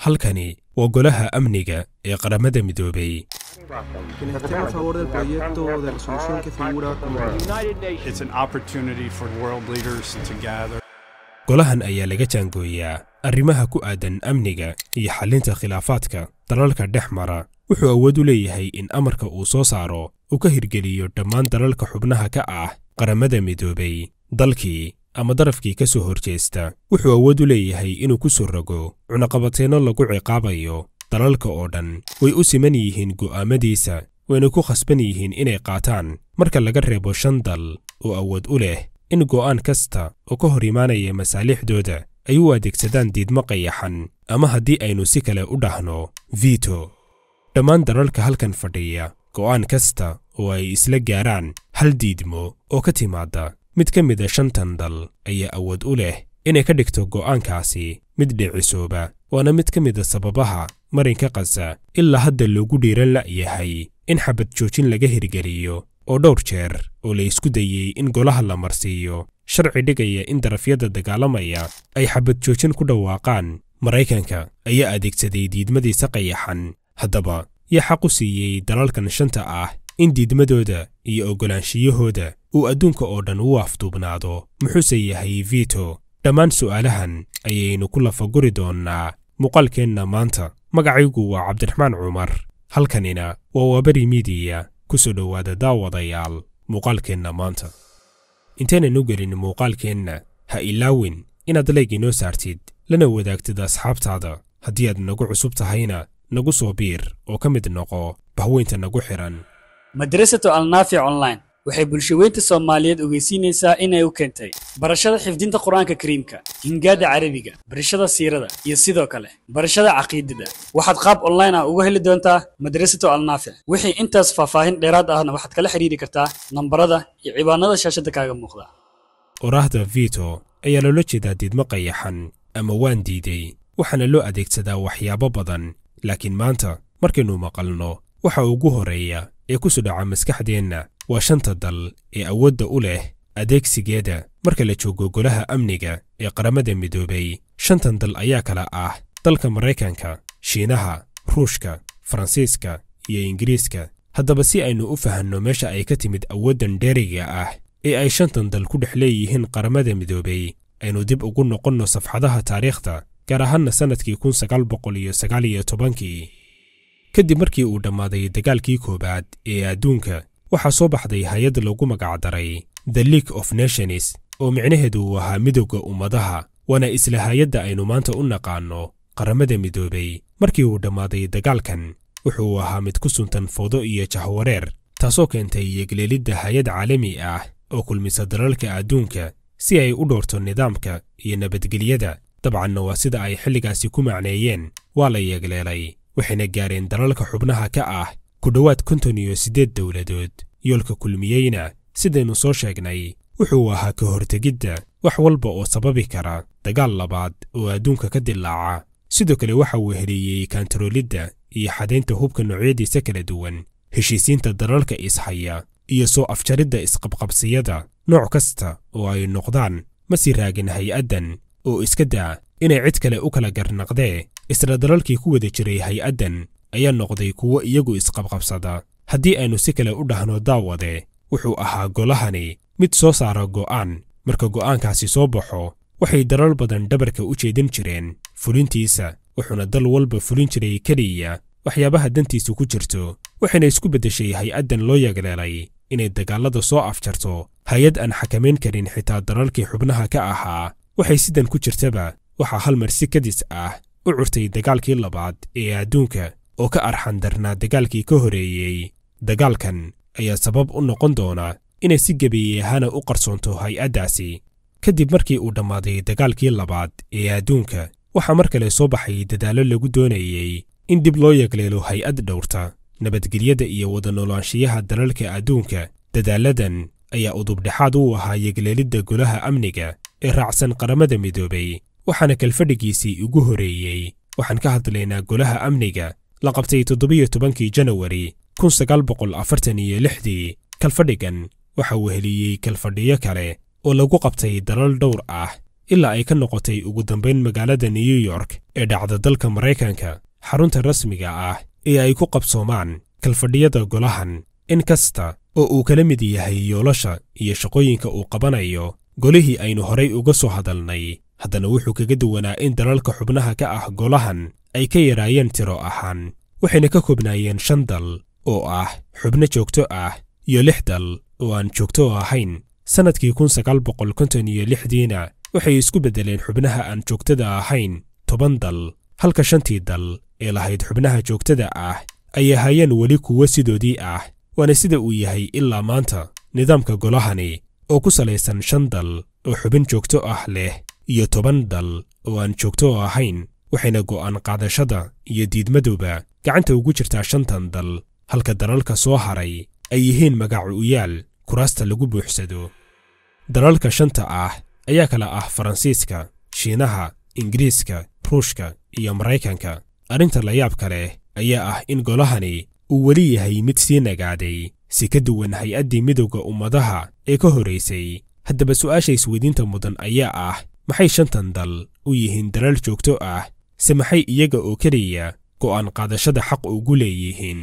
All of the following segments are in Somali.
halkani waa golaha amniga ee qaramada midoobay. Golahan ayaa laga jaangooyaa arrimaha ku aadan amniga iyo xalinta khilaafaadka dalalka dhexmara. Wuxuu awood u leeyahay in amarka uu soo saaro uu ka hirgeliyo dhammaan dalalka xubnaha ka ah qaramada midoobay. Dalkii ama darafkii ka soo horjeesta wuxuu awood u leeyahay inuu ku soo rogo cunaqabateeno lagu ciqaabayo dalalka oo dhan. Way u siman yihiin go'aamadiisa, wayna ku khasban yihiin inay qaataan marka laga reebo 5 dal oo awood u leh in go'aan kasta oo ka hor imaanaya masaalixdooda ay u adeegsadaan diidmo qayaxan, ama haddii aynu si kale u dhahno veto. Dhammaan dalalka halkan fadhiya go'aan kasta oo ay isla gaaraan hal diidmo oo ka timaada mid ka mid ah 5 dal ayaa awood u leh inay ka dhigto go'aankaasi mid dhicisooba. Waana mid ka mid ah sababaha marinka Gaza ilaa hadda loogu dhiiran la'yahay in xabad joojin laga hirgeliyo, oo dhowr jeer oo la isku dayay in golaha la marsiiyo sharci dhigaya in darafyada dagaalamaya ay xabad joojin ku dhawaaqaan. Maraykanka ayaa adeegsaday diidmadiisa qayaxan. Haddaba yaa xaq u siiyey dalalkan 5 ah in diidmadooda iyo ogolaanshiyahooda uu adduunka oo dhan u afduubnaado? Muxuuse yahay veto? Dhammaan su'aalahan ayaynu ku lafaguri doonnaa muuqaalkeenna maanta. Magacaygu waa Cabdiraxmaan Cumar, halkanina waa Wabari Media. Ku soo dhowaada daawadayaal muuqaalkeenna maanta. Intaynanu gelin muuqaalkeenna, ha ilaawin inaad like inoo saartid lana wadaagtid asxaabtaada. Haddii aad nagu cusub tahayna nagu soo biir oo ka mid noqo bahweynta nagu xiran. Madrasatu Al-Naafic Online waxay bulshadeynta Soomaaliyeed ogeysiinaysaa inay u keentay barashada xifdinta Quraanka Kariimka, Hingaada Carabiga, barashada siirada, iyo sidoo kale barashada caqiidada. Waxaad qaab online ah uga heli doontaa Madrasatu Al-Naafic. Wixii intaas faahfaahin dheeraad ahna waxaad kala xiriiri kartaa nambarada iyo ciwaanada shaashada kaaga muuqda. Oraahda veto ayaa loola jeedaa diidmo qayaxan ama waan diiday, waxaana loo adeegsadaa waxyaabo badan. Laakiin maanta markaynu maqalno waxa ugu horeeya ee ku soo dhaca maskaxdeenna waa 5 dal ee awoodda u leh adeegsigeeda marka la joogo golaha amniga ee qaramada midoobay. 5 dal ayaa kala ah dalka Maraykanka, Shiinaha, Ruushka, Faransiiska iyo Ingiriiska. Haddaba si aynu u fahanno meesha ay ka timid awooddan dheeriga ah ee ay 5 dal ku dhex leeyihiin qaramada midoobay, aynu dib ugu noqonno safxadaha taariikhda, gaar ahaanna sanadkii 1919. kadib markii uu dhammaaday dagaalkii koobaad ee adduunka, waxaa soo baxday hay'ad lagu magacdaray The League of Nations, oo micnaheedu ahaa midowga ummadaha. Waana isla hay'adda aynu maanta u naqaano qaramada midoobay. Markii uu dhammaaday dagaalkan, wuxuu ahaa mid ku suntan fowdo iyo jahwareer, taasoo keentay yeegleelidda hay'ad caalami ah oo kulmisa dalalka adduunka si ay u dhowrto nidaamka iyo nabadgelyada. Dabcanna waa sida ay xilligaasi ku macneeyeen. Waa la yeegleelay, waxayna gaareen dalalka xubnaha ka ah ku dhowaad 58 dowladood. Yoolka kulmiyeyna sidaynu soo sheegnay wuxuu ahaa ka hortegidda wax walba oo sababi kara dagaal labaad oo adduunka ka dilaaca. Sidoo kale waxa uu heliyey kantaroolidda iyo xadaynta hubka noocyadiisa kala duwan, heshiisiinta dalalka ishaya, iyo soo afjaridda isqabqabsiyada nooc kasta oo ay noqdaan. Ma sii raagin hay'addan oo iska daa inay cid kale u kala garnaqdee. Isla dalalkii ku wada jiray hay'addan ayaa noqday kuwo iyagu isqabqabsada. Haddii aynu si kale u dhahno daawade, wuxuu ahaa golahani mid soo saara go'aan. Marka go'aankaasi soo baxo, waxay dalal badan dhabarka u jeedin jireen fulintiisa, wuxuuna dal walba fulin jiray keliya waxyaabaha dantiisu ku jirto. Waxayna isku beddeshay hay'addan loo yeegleelay inay dagaalada soo afjarto, hay'ad aan xakamayn karin xitaa dalalkii xubnaha ka ahaa. Waxay sidan ku jirtaba waxaa hal mar si kadis ah u curtay dagaalkii labaad ee adduunka oo ka arxan darnaa dagaalkii ka horeeyey. Dagaalkan ayaa sabab u noqon doona inay si gebiyahaana u qarsoonto hay'addaasi. Kadib markii uu dhammaaday dagaalkii labaad ee adduunka, waxaa mar kale soo baxay dadaallo lagu doonayey in dib loo yeegleelo hay'ad dhowrta nabadgelyada iyo wada noolaanshiyaha dalalka adduunka. Dadaaladan ayaa udubdhexaad u ahaa yeegleelidda golaha amniga ee raacsan qaramada midoobay, waxaana kalfadhigiisii ugu horeeyey. Waxaan ka hadlaynaa golaha amniga la qabtay 17 Janawari 1946. Kalfadhigan waxa uu heliyey kalfadhiyo kale oo lagu qabtay dalal dhowr ah ilaa ay ka noqotay ugu dambayn magaalada New York ee dhacda dalka Maraykanka xarunta rasmiga ah ee ay ku qabsoomaan kalfadhiyada golahan. In kasta oo uu kala mid yahay yoolasha iyo shaqooyinka uu qabanayo golihii aynu horay uga soo hadalnay, haddana wuxuu kaga duwanaa in dalalka xubnaha ka ah golahan ay ka yaraayeen tiro ahaan, waxayna ka koobnaayeen 5 dal oo ah xubno joogto ah iyo 6 dal oo aan joogto ahayn. Sanadkii 1956diina waxay isku beddeleen xubnaha aan joogtada ahayn 10 dal, halka 5 dal ee lahayd xubnaha joogtada ah ay ahaayeen weli kuwo sidoodii ah. waana sida uu yahay ilaa maanta nidaamka golahani oo ku salaysan 5 dal oo xubin joogto ah leh iyo 10 dal oo aan joogto ahayn, waxayna go'aan qaadashada iyo diidmaduba gacanta ugu jirtaa 5 dal, halka dalalka soo haray ay yihiin magacuyaal kuraasta lagu buuxsado. dalalka 5 ah ayaa kala ah Faransiiska, Shiinaha, Ingiriiska, Ruushka iyo Maraykanka. arrinta la yaabka leh ayaa ah in golahani uu weli yahay mid sii nagaaday si ka duwan hay-addii midowga ummadaha ee ka horeysay. haddaba su'aasha isweydiinta mudan ayaa ah, maxay 5 dal u yihiin dalal joogto ah, se maxay iyaga oo keliya go'aan qaadashada xaq ugu leeyihiin?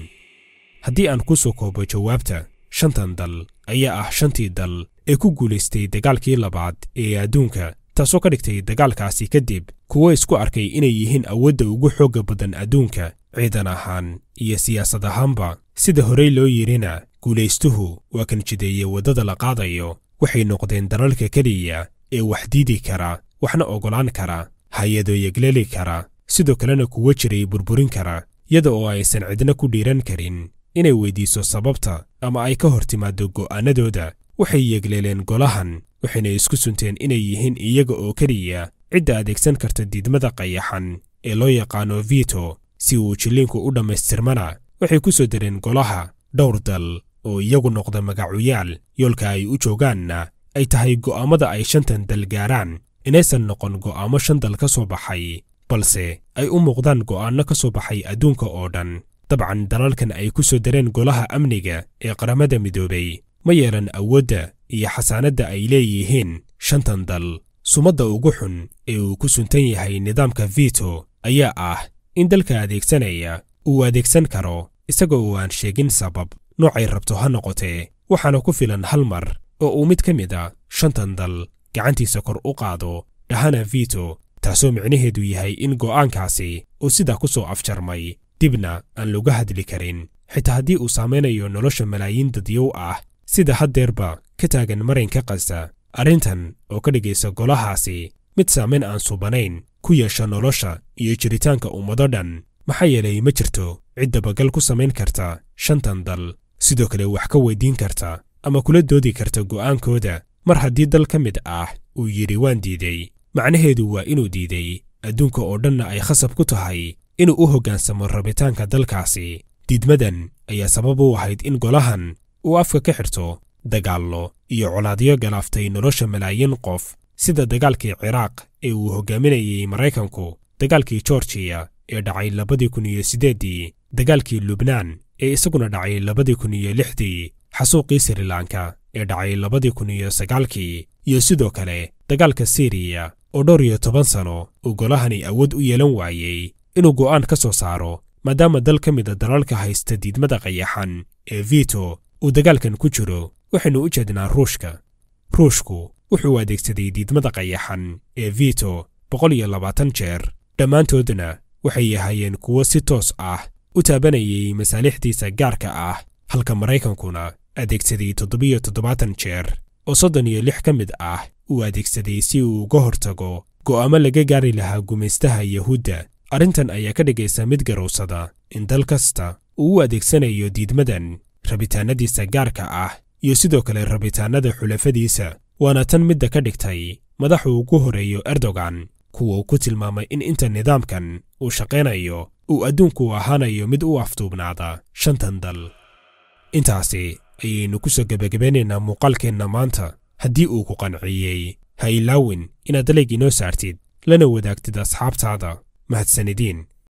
haddii aan ku soo koobo jawaabta, 5 dal ayaa ah 5 dal ee ku guulaystay dagaalkii labaad ee adduunka, taasoo ka dhigtay dagaalkaasi kadib kuwo isku arkay inay yihiin awoodda ugu xoogga badan adduunka ciidan ahaan iyo siyaasad ahaanba. sida horey loo yirina, guulaystuhu waa kan jideeye waddada la qaadayo. waxay noqdeen dalalka keliya ee wax diidi kara, waxna ogolaan kara, hay-ado yegleli kara, sidoo kalena kuwo jiray burburin kara, iyada oo aysan cidna ku dhiiran karin inay weydiiso sababta ama ay ka hor timaado go'aanadooda. waxay yegleeleen golahan, waxayna isku sunteen inay yihiin iyaga oo keliya cidda adeegsan karta diidmada qayaxan ee loo yaqaano veto. si uu jilliinku u dhammaystirmana, waxay ku soo dareen golaha dhowr dal oo iyagu noqda magacuyaal, yoolka ay u joogaanna ay tahay go'aamada ay 5 dal gaaraan inaysan noqon go'aamo 5 dal ka soo baxay, balse ay u muuqdaan go'aanno ka soo baxay adduunka oo dhan. dabcan dalalkan ay ku soo dareen golaha amniga ee qaramada midoobay ma yeelan awoodda iyo xasaanadda ay leeyihiin 5 dal. sumadda ugu xun ee uu ku suntan yahay nidaamka veto ayaa ah in dalka adeegsanaya uu adeegsan karo isaga oo aan sheegin sabab noocay rabto ha noqotee, waxaana ku filan hal mar oo uu mid ka mid a 5 dal gacantiisa kor u qaado dhahana veto, taasoo micnaheedu yahay in go'aankaasi uu sidaa ku soo afjarmay, dibna aan looga hadli karin, xitaa haddii uu saameynayo nolosha malaayiin dadyow ah sida haddeerba ka taagan marinka Gaza. arrintan oo ka dhigaysa golahaasi mid saameyn aan subanayn ku yeesha nolosha iyo jiritaanka ummado dhan, maxaa yeelay ma jirto cid dabagal ku samayn karta 5 dal, sidoo kale wax ka weydiin karta ama kula doodi karta go'aankooda. mar haddii dal ka mid ah uu yidhi waan diiday, macnaheedu waa inuu diiday, adduunka oo dhanna ay khasab ku tahay inuu u hoggaansamo rabitaanka dalkaasi. diidmadan ayaa sabab u ahayd in golahan uu afka ka xirto dagaallo iyo colaadyo galaaftay nolosha malaayiin qof, sida dagaalkii Ciraaq ee uu hoggaaminayay Maraykanku, dagaalkii Georgia ee dhacay 2008, dagaalkii Lubnaan ee isaguna dhacay 2006, xasuuqii Sri Lanka ee dhacay 2009, iyo sidoo kale dagaalka Syria oo dhowr iyo 10 sano uu golahani awood u yeelan waayey inuu go'aan ka soo saaro, maadaama dal ka mid a dalalka haysta diidmada qayaxan ee veto uu dagaalkan ku jiro. waxaynu u jeednaa Ruushka. ruushku wuxuu adeegsaday diidmada qayaxan ee veto 120 jeer, dhammaantoodna waxay ahaayeen kuwo si toos ah u taabanayay masaalixdiisa gaarka ah, halka Maraykankuna adeegsaday 77 jeer oo 36 ka mid ah uu adeegsaday si uu uga hortago go'aamo laga gaari lahaa gumaystaha Yahuudda. arrintan ayaa ka dhigaysa mid garowsada in dal kasta uu u adeegsanayo diidmadan rabitaanadiisa gaarka ah iyo sidoo kale rabitaanada xulafadiisa, waana tan midda ka dhigtay madaxu ugu horeeyo Erdogan kuwa ku tilmaamay in inta nidaamkan uu shaqeynayo uu adduunku ahaanayo mid u afduubnaada 5 dal. intaasi ayaynu ku soo gabagabeynaynaa muuqaalkeenna maanta. haddii uu ku qanciyey, ha ilaawin inaad like inoo saartid lana wadaagtid asxaabtaada. mahadsanidin.